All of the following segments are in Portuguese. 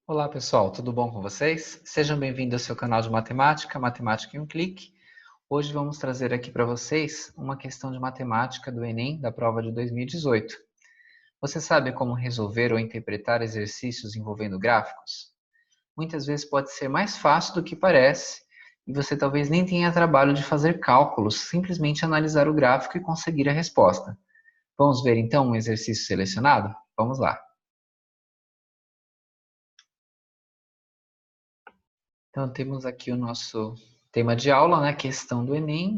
Olá pessoal, tudo bom com vocês? Sejam bem-vindos ao seu canal de matemática, Matemática em um Clique. Hoje vamos trazer aqui para vocês uma questão de matemática do Enem, da prova de 2018. Você sabe como resolver ou interpretar exercícios envolvendo gráficos? Muitas vezes pode ser mais fácil do que parece, e você talvez nem tenha trabalho de fazer cálculos, simplesmente analisar o gráfico e conseguir a resposta. Vamos ver então um exercício selecionado? Vamos lá. Então, temos aqui o nosso tema de aula, né? Questão do Enem,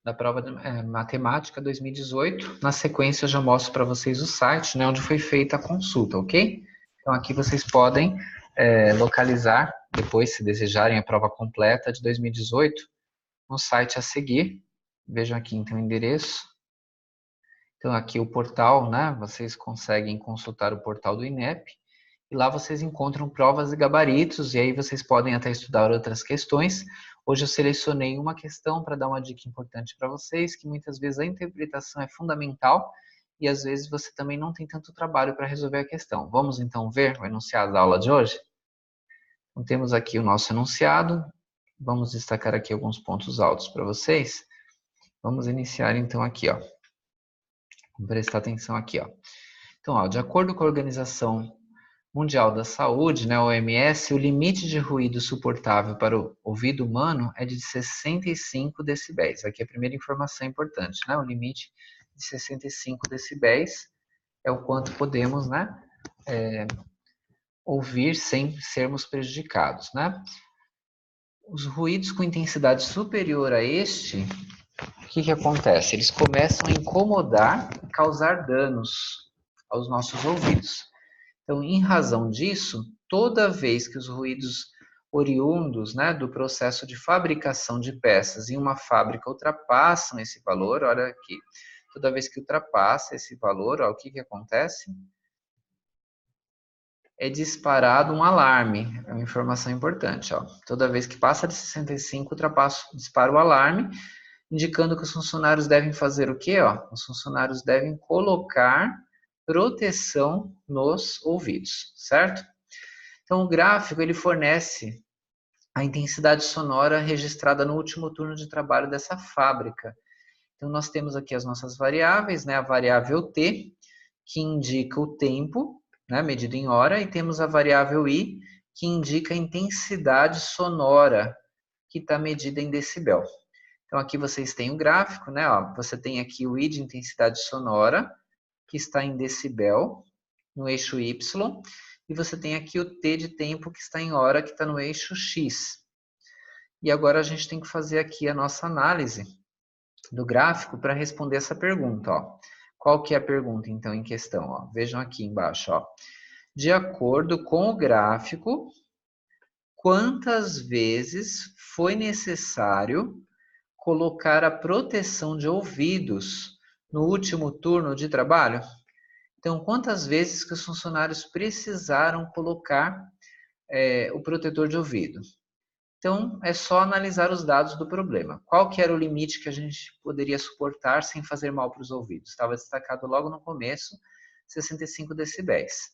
da prova de Matemática 2018. Na sequência, eu já mostro para vocês o site, né? Onde foi feita a consulta, ok? Então, aqui vocês podem localizar, depois, se desejarem, a prova completa de 2018 no site a seguir. Vejam aqui, então, o endereço. Então, aqui o portal, né? Vocês conseguem consultar o portal do INEP. E lá vocês encontram provas e gabaritos, e aí vocês podem até estudar outras questões. Hoje eu selecionei uma questão para dar uma dica importante para vocês, que muitas vezes a interpretação é fundamental, e às vezes você também não tem tanto trabalho para resolver a questão. Vamos então ver o enunciado da aula de hoje? Então, temos aqui o nosso enunciado, vamos destacar aqui alguns pontos altos para vocês. Vamos iniciar então aqui, ó. Vamos prestar atenção aqui, ó. Então, ó, de acordo com a Organização Mundial da Saúde, né, OMS, o limite de ruído suportável para o ouvido humano é de 65 decibéis. Aqui é a primeira informação importante, né? O limite de 65 decibéis é o quanto podemos, né, ouvir sem sermos prejudicados, né? Os ruídos com intensidade superior a este, o que acontece? Eles começam a incomodar e causar danos aos nossos ouvidos. Então, em razão disso, toda vez que os ruídos oriundos, né, do processo de fabricação de peças em uma fábrica ultrapassam esse valor, olha aqui, toda vez que ultrapassa esse valor, ó, o que acontece? É disparado um alarme, é uma informação importante. Ó. Toda vez que passa de 65, dispara o alarme, indicando que os funcionários devem fazer o quê? Ó? Os funcionários devem colocar proteção nos ouvidos, certo? Então, o gráfico ele fornece a intensidade sonora registrada no último turno de trabalho dessa fábrica. Então, nós temos aqui as nossas variáveis, né? A variável t, que indica o tempo, né? Medido em hora, e temos a variável i, que indica a intensidade sonora, que está medida em decibel. Então, aqui vocês têm o gráfico, né? Ó, você tem aqui o i de intensidade sonora, que está em decibel, no eixo y, e você tem aqui o t de tempo, que está em hora, que está no eixo x. E agora a gente tem que fazer aqui a nossa análise do gráfico para responder essa pergunta. Ó. Qual que é a pergunta, então, em questão? Ó? Vejam aqui embaixo. Ó. De acordo com o gráfico, quantas vezes foi necessário colocar a proteção de ouvidos no último turno de trabalho? Então, quantas vezes que os funcionários precisaram colocar o protetor de ouvido? Então, é só analisar os dados do problema. Qual que era o limite que a gente poderia suportar sem fazer mal para os ouvidos? Estava destacado logo no começo, 65 decibéis.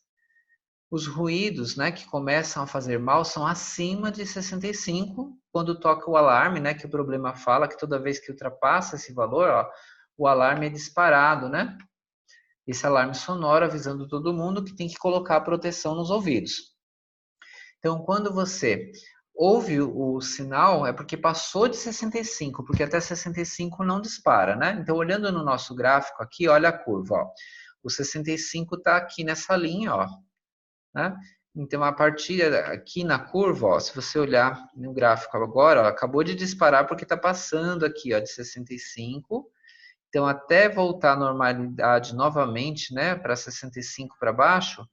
Os ruídos, né, que começam a fazer mal são acima de 65, quando toca o alarme, né, que o problema fala que toda vez que ultrapassa esse valor, ó, o alarme é disparado, né? Esse alarme sonoro avisando todo mundo que tem que colocar a proteção nos ouvidos. Então, quando você ouve o sinal, é porque passou de 65, porque até 65 não dispara, né? Então, olhando no nosso gráfico aqui, olha a curva, ó. O 65 está aqui nessa linha, ó, né? Então, a partir aqui na curva, ó, se você olhar no gráfico agora, ó, acabou de disparar porque está passando aqui, ó, de 65. Então, até voltar à normalidade novamente, né, para 65 para baixo,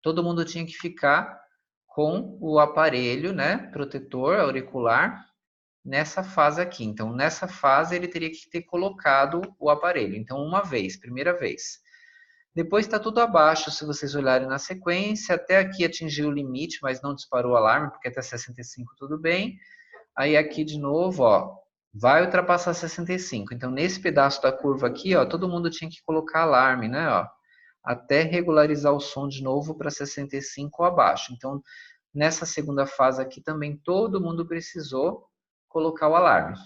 todo mundo tinha que ficar com o aparelho, né, protetor auricular, nessa fase aqui. Então, nessa fase, ele teria que ter colocado o aparelho. Então, uma vez, primeira vez. Depois está tudo abaixo, se vocês olharem na sequência. Até aqui atingiu o limite, mas não disparou o alarme, porque até 65 tudo bem. Aí aqui de novo, ó, vai ultrapassar 65. Então, nesse pedaço da curva aqui, ó, todo mundo tinha que colocar alarme, né? Ó. até regularizar o som de novo para 65 ou abaixo. Então, nessa segunda fase aqui também todo mundo precisou colocar o alarme.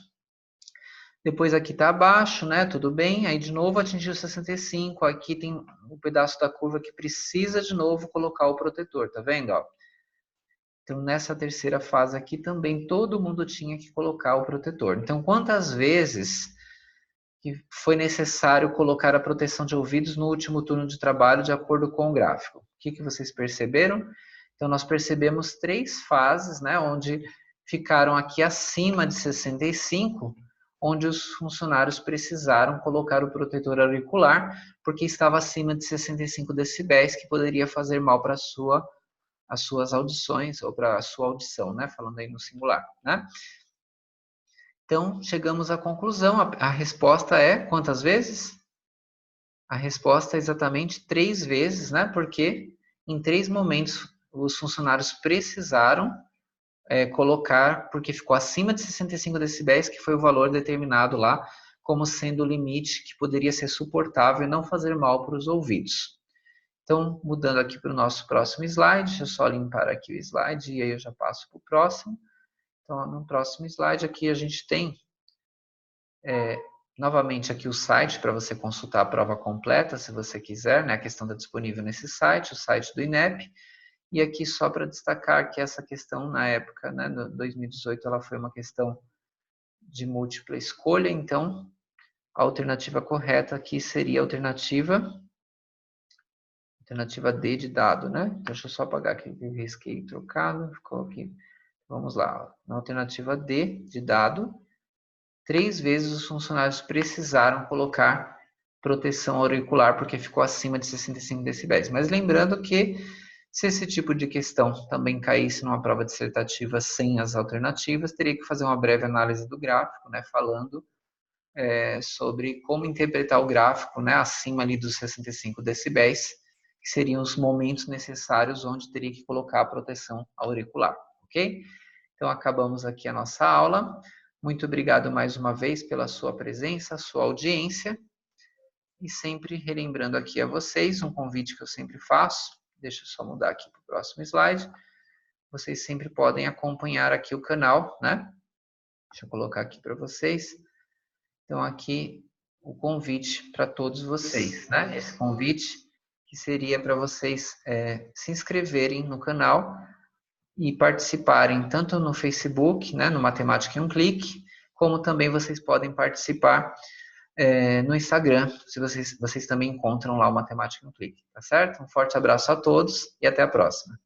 Depois aqui está abaixo, né? Tudo bem. Aí de novo atingiu 65. Aqui tem um pedaço da curva que precisa de novo colocar o protetor, tá vendo? Ó? Então nessa terceira fase aqui também todo mundo tinha que colocar o protetor. Então quantas vezes que foi necessário colocar a proteção de ouvidos no último turno de trabalho de acordo com o gráfico? O que vocês perceberam? Então nós percebemos 3 fases, né? Onde ficaram aqui acima de 65, onde os funcionários precisaram colocar o protetor auricular, porque estava acima de 65 decibéis, que poderia fazer mal para as suas audições, ou para a sua audição, né? Falando aí no singular, né? Então, chegamos à conclusão. A resposta é quantas vezes? A resposta é exatamente 3 vezes, né? Porque em 3 momentos os funcionários precisaram colocar, porque ficou acima de 65 decibéis, que foi o valor determinado lá, como sendo o limite que poderia ser suportável e não fazer mal para os ouvidos. Então, mudando aqui para o nosso próximo slide, deixa eu só limpar aqui o slide e aí eu já passo para o próximo. Então, no próximo slide aqui a gente tem novamente aqui o site para você consultar a prova completa, se você quiser, né? A questão está disponível nesse site, o site do INEP. E aqui só para destacar que essa questão na época, né, no 2018, ela foi uma questão de múltipla escolha, então a alternativa correta aqui seria a alternativa D de dado, né? Então, deixa eu só apagar aqui, eu risquei trocado, ficou aqui. Vamos lá, na alternativa D de dado, 3 vezes os funcionários precisaram colocar proteção auricular porque ficou acima de 65 decibéis. Mas lembrando que se esse tipo de questão também caísse numa prova dissertativa sem as alternativas, teria que fazer uma breve análise do gráfico, né, falando sobre como interpretar o gráfico, né, acima ali dos 65 decibéis, que seriam os momentos necessários onde teria que colocar a proteção auricular, ok? Então acabamos aqui a nossa aula. Muito obrigado mais uma vez pela sua presença, sua audiência. E sempre relembrando aqui a vocês um convite que eu sempre faço. Deixa eu só mudar aqui para o próximo slide. Vocês sempre podem acompanhar aqui o canal, né? Deixa eu colocar aqui para vocês. Então aqui o convite para todos vocês, né? Esse convite que seria para vocês se inscreverem no canal e participarem tanto no Facebook, né, no Matemática em um Clique, como também vocês podem participar no Instagram, se vocês também encontram lá o Matemática em um Clique, tá certo? Um forte abraço a todos e até a próxima.